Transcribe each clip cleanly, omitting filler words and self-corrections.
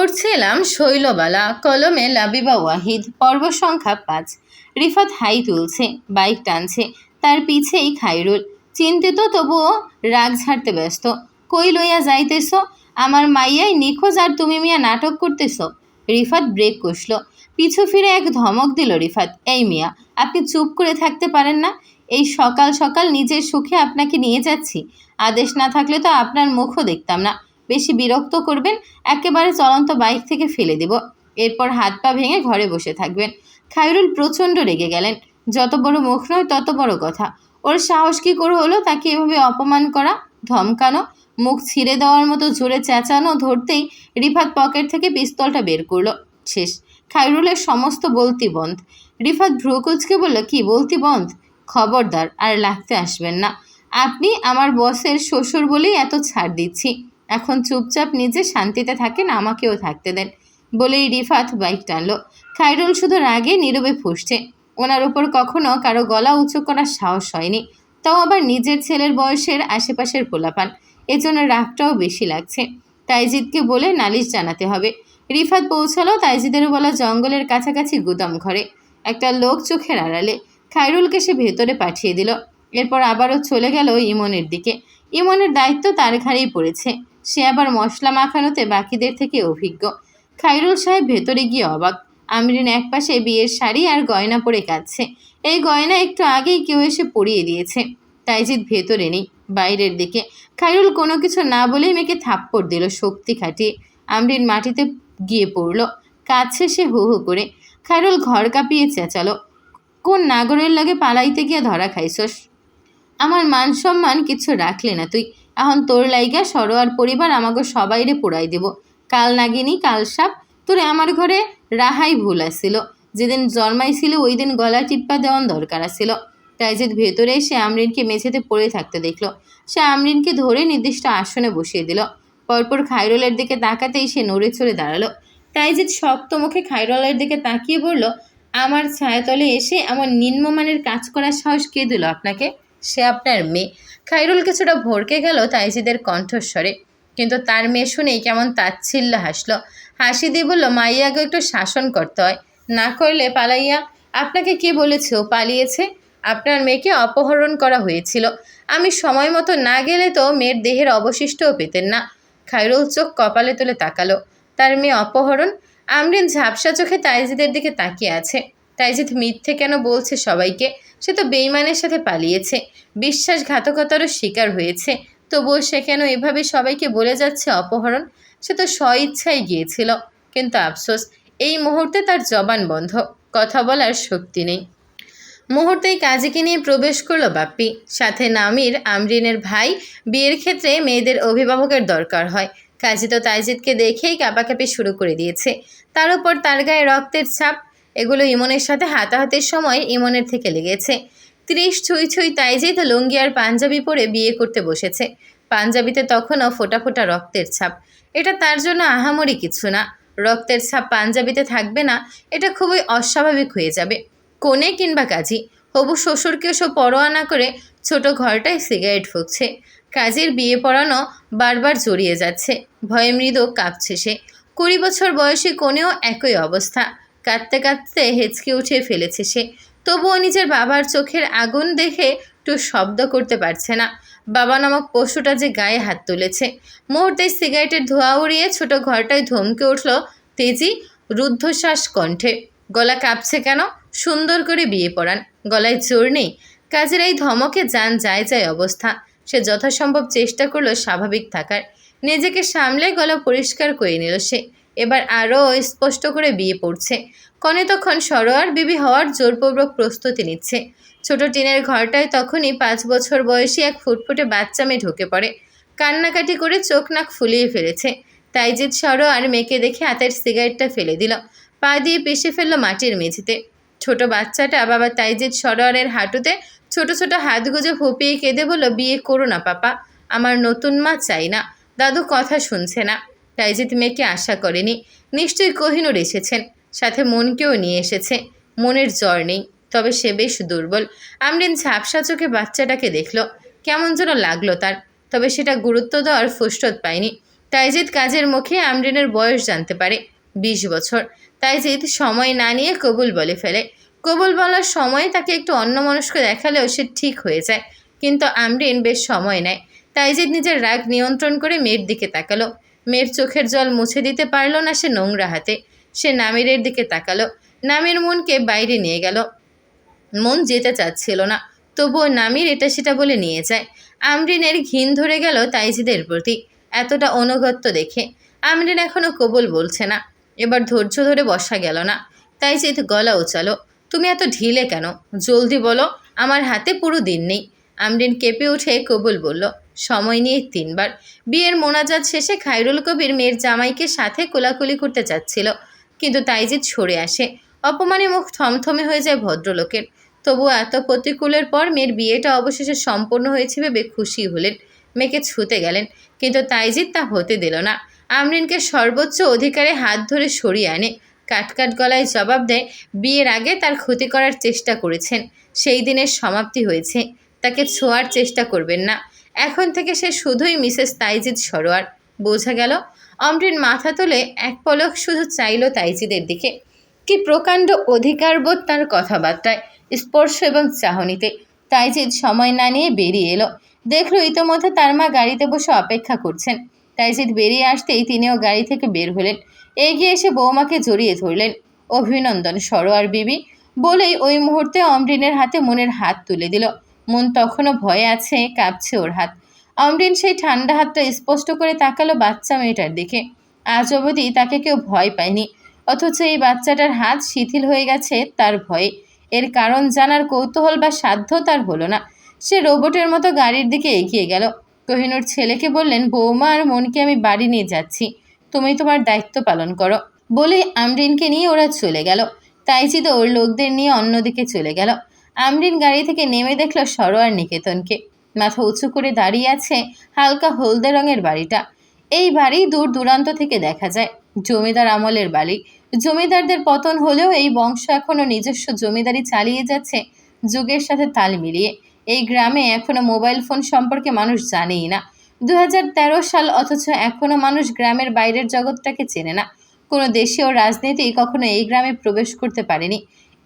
পড়ছিলাম শৈলবালা, কলমে লাবিবা ওয়াহিদ, পর্ব সংখ্যা 5। রিফাত হাই তুলছে, বাইক টানছে, তার পিছেই খাইরুল। চিন্তিত তবুও রাগ ঝাড়তে ব্যস্ত। কই লইয়া যাইতেছ? আমার মাইয়াই নিখোঁজ আর তুমি মিয়া নাটক করতেছ। রিফাত ব্রেক কষল। পিছু ফিরে এক ধমক দিল রিফাত। এই মিয়া, আপনি চুপ করে থাকতে পারেন না? এই সকাল সকাল নিজের সুখে আপনাকে নিয়ে যাচ্ছি। আদেশ না থাকলে তো আপনার মুখও দেখতাম না। বেশি বিরক্ত করবেন, একেবারে চলন্ত বাইক থেকে ফেলে দেব। এরপর হাত পা ভেঙে ঘরে বসে থাকবেন। খায়রুল প্রচণ্ড রেগে গেলেন। যত বড় মুখ নয় তত বড় কথা। ওর সাহস কী করে হলো তাকে এভাবে অপমান করা, ধমকানো, মুখ ছিঁড়ে দেওয়ার মতো জোরে চেঁচানো। ধরতেই রিফাত পকেট থেকে পিস্তলটা বের করলো। শেষ। খায়রুলের সমস্ত বলতি বন্ধ। রিফাত ভ্রু কুঁচকে বলল, কি বলতি বন্ধ? খবরদার আর লাগতে আসবেন না। আপনি আমার বসের শ্বশুর বলেই এত ছাড় দিচ্ছি। এখন চুপচাপ নিজে শান্তিতে থাকেন, আমাকেও থাকতে দেন। বলেই রিফাত বাইক টানলো। খায়রুল শুধু রাগে নীরবে ফুঁসছে। ওনার উপর কখনো কারো গলা উঁচু করার সাহস হয়নি, তাও আবার নিজের ছেলের বয়সের আশেপাশের পোলাপান। এজন্য রাগটাও বেশি লাগছে। তাইজিদকে বলে নালিশ জানাতে হবে। রিফাত পৌঁছালো তাইজিদের বলা জঙ্গলের কাছাকাছি গুদাম ঘরে। একটা লোক চোখের আড়ালে। খায়রুলকে সে ভেতরে পাঠিয়ে দিল। এরপর আবারও চলে গেল ইমনের দিকে। ইমনের দায়িত্ব তার ঘাড়েই পড়েছে। সে আবার মশলা মাখানোতে বাকিদের থেকে অভিজ্ঞ। খায়রুল সাহেব ভেতরে গিয়ে অবাক। আমরিন একপাশে বিয়ের শাড়ি আর গয়না পরে কাঁদছে। এই গয়না একটু আগেই কেউ এসে পরিয়ে দিয়েছে। তাইজিদ ভেতরে নেই, বাইরের দিকে। খায়রুল কোনো কিছু না বলেই মেয়েকে থাপ্পড় দিল শক্তি খাটিয়ে। আমরিন মাটিতে গিয়ে পড়ল। কাঁদছে সে হু হু করে। খায়রুল ঘর কাঁপিয়ে চেঁচালো, কোন নাগরের লাগে পালাইতে গিয়া ধরা খাইছস? আমার মান সম্মান কিছু রাখলে না তুই। এখন তোর লাইগা সরোয়ার পরিবার আমাকে সবাইরে পোড়াই দেব। কাল নাগিনী, কাল সাপ, তোরে আমার ঘরে রাহাই ভুল আসছিল। যেদিন জন্মাইছিল ওই দিন গলা টিপ্পা দেওয়ান দরকার আসছিল। তাইজিদ ভেতরে এসে আমরিনকে মেঝেতে পড়ে থাকতে দেখল। সে আমরিনকে ধরে নির্দিষ্ট আসনে বসিয়ে দিল। পরপর খায়রুলের দিকে তাকাতেই সে নড়ে চড়ে দাঁড়ালো। তাইজিদ শক্ত মুখে খায়রুলের দিকে তাকিয়ে বলল, আমার ছায়াতলে এসে এমন নিম্নমানের কাজ করার সাহস কে দিল আপনাকে? সে আপনার মেয়ে। খায়রুল কিছুটা ভরকে গেল তাইজিদের কণ্ঠস্বরে, কিন্তু তার মেয়ে শুনেই কেমন তাচ্ছিল্য হাসল। হাসি দিয়ে বলল, মাইয়াকে একটু শাসন করতে হয়, না করলে পালাইয়া। আপনাকে কে বলেছে ও পালিয়েছে? আপনার মেয়েকে অপহরণ করা হয়েছিল। আমি সময় মতো না গেলে তো মেয়ের দেহের অবশিষ্টও পেতেন না। খায়রুল চোখ কপালে তুলে তাকালো। তার মেয়ে অপহরণ? আমরিন ঝাপসা চোখে তাইজিদের দিকে তাকিয়ে আছে। তাইজিদ মিথ্যে কেন বলছে সবাইকে? সে তো বেইমানের সাথে পালিয়েছে, বিশ্বাসঘাতকতারও শিকার হয়েছে। তবুও সে কেন এভাবে সবাইকে বলে যাচ্ছে অপহরণ? সে তো স্বইচ্ছায় গিয়েছিল। কিন্তু আফসোস, এই মুহূর্তে তার জবান বন্ধ, কথা বলার শক্তি নেই। মুহূর্তেই কাজীকে নিয়ে প্রবেশ করলো বাপ্পি। সাথে নামির, আমরিনের ভাই। বিয়ের ক্ষেত্রে মেয়েদের অভিভাবকের দরকার হয়। কাজী তো তাইজিদকে দেখেই কাঁপাকাঁপি শুরু করে দিয়েছে। তার উপর তার গায়ে রক্তের ছাপ। এগুলো ইমনের সাথে হাতাহাতির সময় ইমনের থেকে লেগেছে। 30 ছুঁই ছুঁই তাইজিদ লুঙ্গি আর পাঞ্জাবি পরে বিয়ে করতে বসেছে। পাঞ্জাবিতে তখনও ফোটা ফোটা রক্তের ছাপ। এটা তার জন্য আহামরি কিছু না। রক্তের ছাপ পাঞ্জাবিতে থাকবে না, এটা খুবই অস্বাভাবিক হয়ে যাবে। কোণে কিংবা কাজী, হবু শ্বশুরকেও সব পরোয়া না করে ছোট ঘরটায় সিগারেট ফুঁকছে। কাজীর বিয়ে পড়ানো বারবার জড়িয়ে যাচ্ছে। ভয়ে মৃদু কাঁপছে সে। 20 বছর বয়সী কোণেও একই অবস্থা। কাঁদতে কাঁদতে হেঁচকে উঠে ফেলেছে সে। তবুও নিজের বাবার চোখের আগুন দেখে একটু শব্দ করতে পারছে না। বাবা নামক পশুটা যে গায়ে হাত তুলেছে। মুহূর্তে সিগারেটের ধোঁয়া উড়িয়ে ছোট ঘরটায় ধমকে উঠল তেজি রুদ্ধশ্বাস কণ্ঠে। গলা কাঁপছে কেন? সুন্দর করে বিয়ে পড়ান, গলায় জোর নেই। কাজের এই ধমকে যান যায় যায় অবস্থা। সে যথাসম্ভব চেষ্টা করলো স্বাভাবিক থাকার। নিজেকে সামলে গলা পরিষ্কার করে নিল সে। এবার আরও স্পষ্ট করে বিয়ে পড়ছে। কনে তখন সরোয়ার বিবি হওয়ার জোরপূর্বক প্রস্তুতি নিচ্ছে। ছোট টিনের ঘরটায় তখনই 5 বছর বয়সী এক ফুটফুটে বাচ্চা মেয়ে ঢুকে পড়ে। কান্নাকাটি করে চোখ নাক ফুলিয়ে ফেলেছে। তাইজিদ সরোয়ার মেয়েকে দেখে হাতের সিগারেটটা ফেলে দিল। পা দিয়ে পেশে ফেলল মাটির মেঝেতে। ছোট বাচ্চাটা বাবা তাইজিদ সরোয়ারের হাঁটুতে ছোট ছোট হাত গুজে ফুপিয়ে কেঁদে বলল, বিয়ে করো না পাপা, আমার নতুন মা চাই না। দাদু কথা শুনছে না। তাইজিদ মেয়েকে আশা করেনি। নিশ্চয়ই কোহিনূর এসেছেন, সাথে মনকেও নিয়ে এসেছে। মনের জ্বর নেই, তবে সে বেশ দুর্বল। আমরিন ঝাপসা চোখে বাচ্চাটাকে দেখল। কেমন যেন লাগলো তার, তবে সেটা গুরুত্ব দেওয়ার ফুসরত পায়নি। তাইজিদ কাজের মুখে আমরিনের বয়স জানতে পারে 20 বছর। তাইজিদ সময় না নিয়ে কবুল বলে ফেলে। কবুল বলার সময় তাকে একটু অন্যমনস্ক দেখালেও সে ঠিক হয়ে যায়, কিন্তু আমরিন বেশ সময় নেয়। তাইজিদ নিজের রাগ নিয়ন্ত্রণ করে মেয়ের দিকে তাকালো। মেয়ের চোখের জল মুছে দিতে পারল না সে নোংরা হাতে। সে নামিরের দিকে তাকালো। নামির মনকে বাইরে নিয়ে গেল। মন যেতে চাচ্ছিল না, তবুও নামির এটা সেটা বলে নিয়ে যায়। আমরিনের ঘিন ধরে গেল তাইজিদের প্রতি, এতটা অনুগত্য দেখে। আমরিন এখনও কবুল বলছে না। এবার ধৈর্য ধরে বসা গেল না। তাইজিদ গলা উচালো, তুমি এত ঢিলে কেন? জলদি বলো, আমার হাতে পুরো দিন নেই। আমরিন কেঁপে উঠে কবুল বলল, সময় নিয়ে 3 বার। বিয়ের মোনাজাত শেষে খায়রুল কবির মেয়ের জামাইকে সাথে কোলাকুলি করতে চাচ্ছিল, কিন্তু তাইজিদ সরে আসে। অপমানে মুখ থমথমে হয়ে যায় ভদ্রলোকের। তবুও এত প্রতিকূলের পর মেয়ের বিয়েটা অবশেষে সম্পন্ন হয়েছে ভেবে খুশি হলেন। মেয়েকে ছুতে গেলেন, কিন্তু তাইজিদ তা হতে দিল না। আমরিনকে সর্বোচ্চ অধিকারে হাত ধরে সরিয়ে আনে। কাটকাট গলায় জবাব দেয়, বিয়ের আগে তার ক্ষতি করার চেষ্টা করেছেন, সেই দিনের সমাপ্তি হয়েছে। তাকে ছোঁয়ার চেষ্টা করবেন না। এখন থেকে সে শুধুই মিসেস তাইজিদ সরোয়ার। বোঝা গেল। অমরিন মাথা তুলে এক পলক শুধু চাইল তাইজিদের দিকে। কি প্রকাণ্ড অধিকারবোধ তার কথাবার্তায়, স্পর্শ এবং চাহনিতে। তাইজিদ সময় না নিয়ে বেরিয়ে এলো। দেখল ইতোমধ্যে তার মা গাড়িতে বসে অপেক্ষা করছেন। তাইজিদ বেরিয়ে আসতেই তিনিও গাড়ি থেকে বের হলেন। এগিয়ে এসে বৌমাকে জড়িয়ে ধরলেন। অভিনন্দন সরোয়ার বিবি বলেই ওই মুহূর্তে অমরিনের হাতে মনের হাত তুলে দিল। মন তখনও ভয়ে আছে, কাঁপছে ওর হাত। অমরিন সেই ঠান্ডা হাতটা স্পষ্ট করে তাকালো বাচ্চা মেয়েটার দিকে। আজ অবধি তাকে কেউ ভয় পায়নি, অথচ এই বাচ্চাটার হাত শিথিল হয়ে গেছে তার ভয়ে। এর কারণ জানার কৌতূহল বা সাধ্য তার হলো না। সে রোবটের মতো গাড়ির দিকে এগিয়ে গেল। কোহিনূর ছেলেকে বললেন, বৌমা আর মনকে আমি বাড়ি নিয়ে যাচ্ছি, তুমি তোমার দায়িত্ব পালন করো। বলে আমরিনকে নিয়ে ওরা চলে গেল। তাইজিদ ওর লোকদের নিয়ে অন্যদিকে চলে গেল। আমরিন গাড়ি থেকে নেমে দেখল সরোয়ার নিকেতনকে। মাথা উঁচু করে দাঁড়িয়ে আছে হালকা হলদে রঙের বাড়িটা। এই বাড়ি দূর দূরান্ত থেকে দেখা যায়। জমিদার আমলের বাড়ি। জমিদারদের পতন হলেও এই বংশ এখনও নিজস্ব জমিদারি চালিয়ে যাচ্ছে যুগের সাথে তাল মিলিয়ে। এই গ্রামে এখনও মোবাইল ফোন সম্পর্কে মানুষ জানেই না। 2013 সাল, অথচ এখনও মানুষ গ্রামের বাইরের জগৎটাকে চেনে না। কোনো দেশীয় রাজনীতি কখনো এই গ্রামে প্রবেশ করতে পারেনি।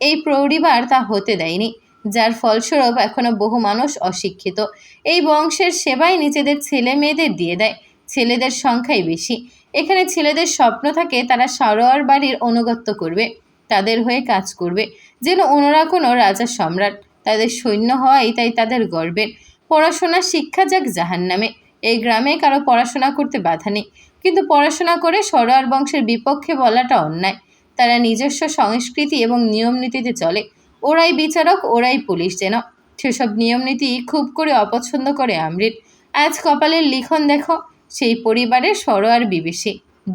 এই পরিবার তা হতে দেয়নি, যার ফলস্বরূপ এখনও বহু মানুষ অশিক্ষিত। এই বংশের সেবায় নিজেদের ছেলে মেয়েদের দিয়ে দেয়। ছেলেদের সংখ্যাই বেশি। এখানে ছেলেদের স্বপ্ন থাকে তারা সরোয়ার বাড়ির আনুগত্য করবে, তাদের হয়ে কাজ করবে, যেন ওনারা কোনো রাজা সম্রাট। তাদের সৈন্য হওয়াই তাই তাদের গর্বের। পড়াশোনা শিক্ষা যাক জাহান্নামে। এই গ্রামে কারো পড়াশোনা করতে বাধা নেই, কিন্তু পড়াশোনা করে সরোয়ার বংশের বিপক্ষে বলাটা অন্যায়। তারা নিজস্ব সংস্কৃতি এবং নিয়মনীতিতে চলে। ওরাই বিচারক, ওরাই পুলিশ যেন। সেসব নিয়মনীতি খুব করে অপছন্দ করে আমরিন। আজ কপালের লিখন দেখো, সেই পরিবারের সরোয়ার বিবিসি।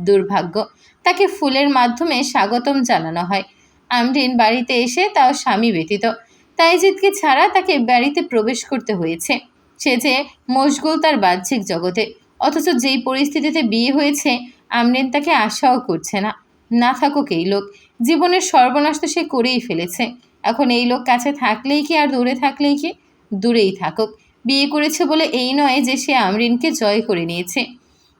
দুর্ভাগ্য, তাকে ফুলের মাধ্যমে স্বাগতম জানানো হয়। আমরিন বাড়িতে এসে তাও স্বামী ব্যতীত। তাইজিদকে ছাড়া তাকে বাড়িতে প্রবেশ করতে হয়েছে। সে যে মশগুল তার বাহ্যিক জগতে, অথচ যেই পরিস্থিতিতে বিয়ে হয়েছে আমরিন তাকে আশাও করছে না। না থাকুক এই লোক, জীবনের সর্বনাশ তো সে করেই ফেলেছে। এখন এই লোক কাছে থাকলেই কি আর দূরে থাকলেই কি? দূরেই থাকুক। বিয়ে করেছে বলে এই নয় যে সে আমরিনকে জয় করে নিয়েছে।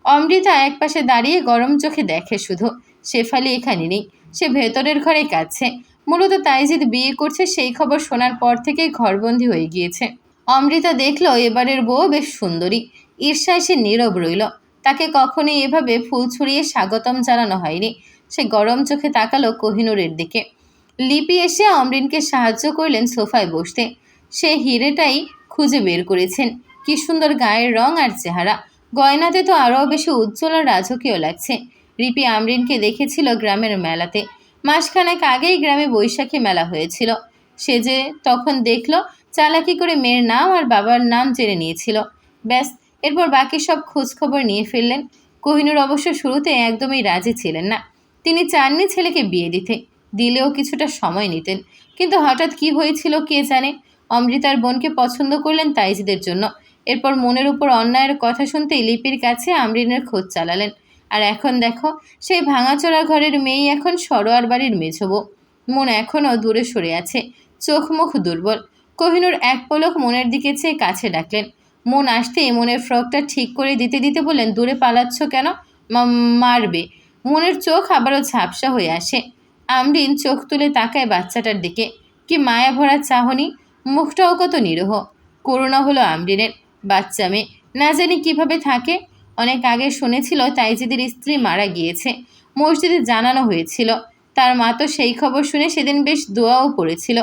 অমৃতা একপাশে দাঁড়িয়ে গরম চোখে দেখে শুধু। শেফালি এখানে নেই, সে ভেতরের ঘরে কাঁদছে। মূলত তাইজিদ বিয়ে করছে সেই খবর শোনার পর থেকেই ঘরবন্দি হয়ে গিয়েছে। অমৃতা দেখল এবারের বউ বেশ সুন্দরী। ঈর্ষায় সে নীরব রইল। তাকে কখনোই এভাবে ফুল ছড়িয়ে স্বাগতম জানানো হয়নি। সে গরম চোখে তাকালো কোহিনূরের দিকে। লিপি এসে অমরিনকে সাহায্য করলেন সোফায় বসতে। সে হিরেটাই খুঁজে বের করেছেন। কি সুন্দর গায়ের রং আর চেহারা। গয়নাতে তো আরও বেশি উজ্জ্বল আর রাজকীয় লাগছে। রিপি আমরিনকে দেখেছিল গ্রামের মেলাতে। মাসখানেক আগেই গ্রামে বৈশাখী মেলা হয়েছিল। সে যে তখন দেখল, চালাকি করে মেয়ের নাম আর বাবার নাম জেনে নিয়েছিল। ব্যাস, এরপর বাকি সব খোঁজখবর নিয়ে ফেললেন। কোহিনূর অবশ্য শুরুতে একদমই রাজি ছিলেন না। তিনি চাননি ছেলেকে বিয়ে দিতে, দিলেও কিছুটা সময় নিতেন। কিন্তু হঠাৎ কি হয়েছিল কে জানে। অমৃতার বোনকে পছন্দ করলেন তাইজিদের জন্য। এরপর মনের উপর অন্যায়ের কথা শুনতেই লিপির কাছে আমরিনের খোঁজ চালালেন। আর এখন দেখো, সেই ভাঙাচোরা ঘরের মেয়েই এখন সরোয়ার বাড়ির মেঝবউ। মন এখনও দূরে সরে আছে, চোখ মুখ দুর্বল। কোহিনূর এক পলক মনের দিকে চেয়ে কাছে ডাকলেন, মন আসতে মনের ফ্রকটা ঠিক করে দিতে দিতে বললেন, দূরে পালাচ্ছ কেন? মারবে। মনের চোখ আবারও ঝাপসা হয়ে আসে। আমরিন চোখ তুলে তাকায় বাচ্চাটার দিকে। কি মায়া ভরা চাহনি, মুখটাও কত নিরীহ। করুণা হলো আমরিনের। বাচ্চা মেয়ে, না জানি কিভাবে থাকে। অনেক আগে শুনেছিল তাইজিদের স্ত্রী মারা গিয়েছে, মসজিদে জানানো হয়েছিল। তার মা তো সেই খবর শুনে সেদিন বেশ দোয়াও পড়েছিল।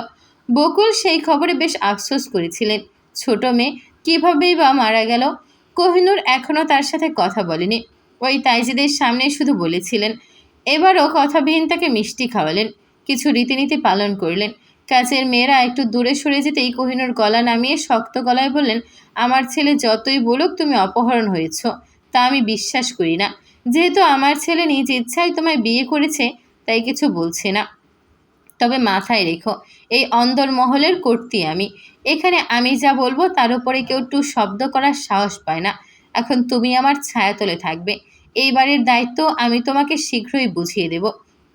বকুল সেই খবরে বেশ আফসোস করেছিলেন। ছোট মেয়ে কীভাবেই বা মারা গেল। কোহিনূর এখনও তার সাথে কথা বলেনি, ওই তাইজিদের সামনে শুধু বলেছিলেন। এবারও কথাবিহীন তাকে মিষ্টি খাওয়ালেন, কিছু রীতিনীতি পালন করলেন। কাজের মেয়েরা একটু দূরে সরে যেতেই কোহিনূর গলা নামিয়ে শক্ত গলায় বললেন, আমার ছেলে যতই বলুক তুমি অপহরণ হয়েছ, তা আমি বিশ্বাস করি না। যেহেতু আমার ছেলে নিজ ইচ্ছায় তোমায় বিয়ে করেছে, তাই কিছু বলছে না। তবে মাথায় রেখো, এই অন্দরমহলের কর্ত্রী আমি। এখানে আমি যা বলবো তার উপরে কেউ টু শব্দ করার সাহস পায় না। এখন তুমি আমার ছায়াতলে থাকবে। এই বাড়ির দায়িত্ব আমি তোমাকে শীঘ্রই বুঝিয়ে দেব।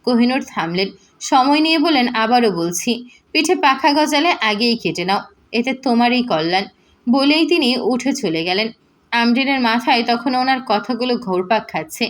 কোহিনূর থামলেন, সময় নিয়ে বলেন, আবারও বলছি, পিঠে পাখা গজালে আগেই কেটে নাও, এতে তোমারই কল্যাণ। বলেই তিনি উঠে চলে গেলেন। আমরিনের মাথায় তখন ওনার কথাগুলো ঘোরপাক খাচ্ছে।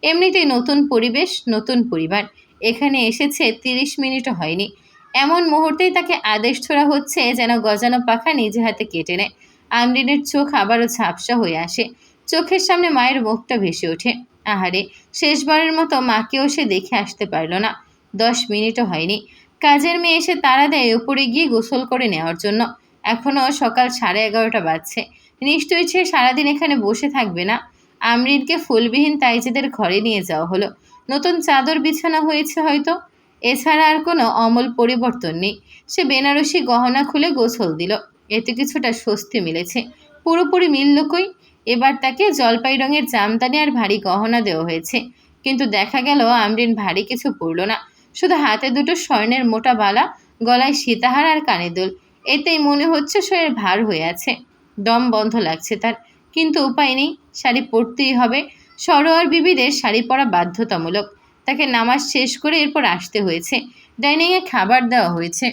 এমনিতেই নতুন পরিবেশ, নতুন পরিবার। এখানে এসেছে 30 মিনিটও হয়নি, এমন মুহূর্তেই তাকে আদেশ ছোড়া হচ্ছে যেন গজানো পাখা নিজে হাতে কেটে নেয়। আমরিনের চোখ আবারও ঝাপসা হয়ে আসে। চোখের সামনে মায়ের মুখটা ভেসে ওঠে। আহারে, শেষবারের মতো মাকেও সে দেখে আসতে পারল না। 10 মিনিটও হয়নি, কাজের মেয়ে এসে তাড়া দেয় উপরে গিয়ে গোসল করে নেওয়ার জন্য। এখনও সকাল 11:30 বাজছে। নিশ্চয়ই সে সারাদিন এখানে বসে থাকবে না। আমরিনকে ফুলবিহীন তাইজিদের ঘরে নিয়ে যাওয়া হলো। নতুন চাদর বিছানা হয়েছে হয়তো, এছাড়া আর কোনো অমূল পরিবর্তন নেই। সে বেনারসি গহনা খুলে গোসল দিল, এতে কিছুটা স্বস্তি মিলেছে। পুরোপুরি মিলল কই? এবার তাকে জলপাই রঙের জামদানি আর ভারী গহনা দেওয়া হয়েছে, কিন্তু দেখা গেল আমরিন ভারী কিছু পরল না। শুধু হাতে দুটো স্বর্ণের মোটা বালা, গলায় সীতাহার আর কানে দুল। এতেই মনে হচ্ছে শরীর ভার হয়ে আছে, দম বন্ধ লাগছে তার। কিন্তু উপায় নেই, শাড়ি পরতেই হবে। সরোয়ার বিবিদের শাড়ি পরা বাধ্যতামূলক। তাকে নামাজ শেষ করে এরপর আসতে হয়েছে। ডাইনিংয়ে খাবার দেওয়া হয়েছে।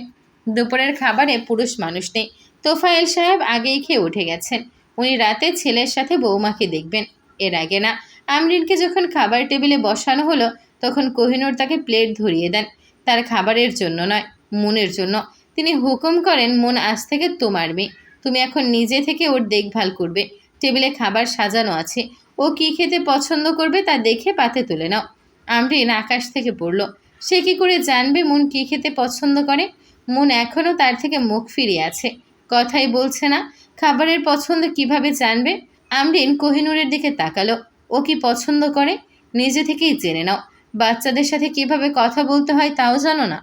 দুপুরের খাবারে পুরুষ মানুষ নেই। তোফায়েল সাহেব আগেই খেয়ে উঠে গেছেন। উনি রাতে ছেলের সাথে বৌমাকে দেখবেন। এর আগে না, আমরিনকে যখন খাবার টেবিলে বসানো হলো, তখন কোহিনূর তাকে প্লেট ধরিয়ে দেন। তার খাবারের জন্য নয়, মুনের জন্য। তিনি হুকুম করেন, মুন আজ থেকে তোমার মেয়ে, তুমি এখন নিজে থেকে ওর দেখভাল করবে। টেবিলে খাবার সাজানো আছে, ও কী খেতে পছন্দ করবে তা দেখে পাতে তুলে নাও। আমরিন আকাশ থেকে পড়ল। সে কি করে জানবে মুন কী খেতে পছন্দ করে? মুন এখনও তার থেকে মুখ ফিরিয়ে আছে, কথাই বলছে না। খাবারের পছন্দ কিভাবে জানবে? আমরিন কোহিনূরের দিকে তাকালো। ও কি পছন্দ করে নিজে থেকেই জেনে নাও। বাচ্চাদের সাথে কিভাবে কথা বলতে হয় তাও জানো না?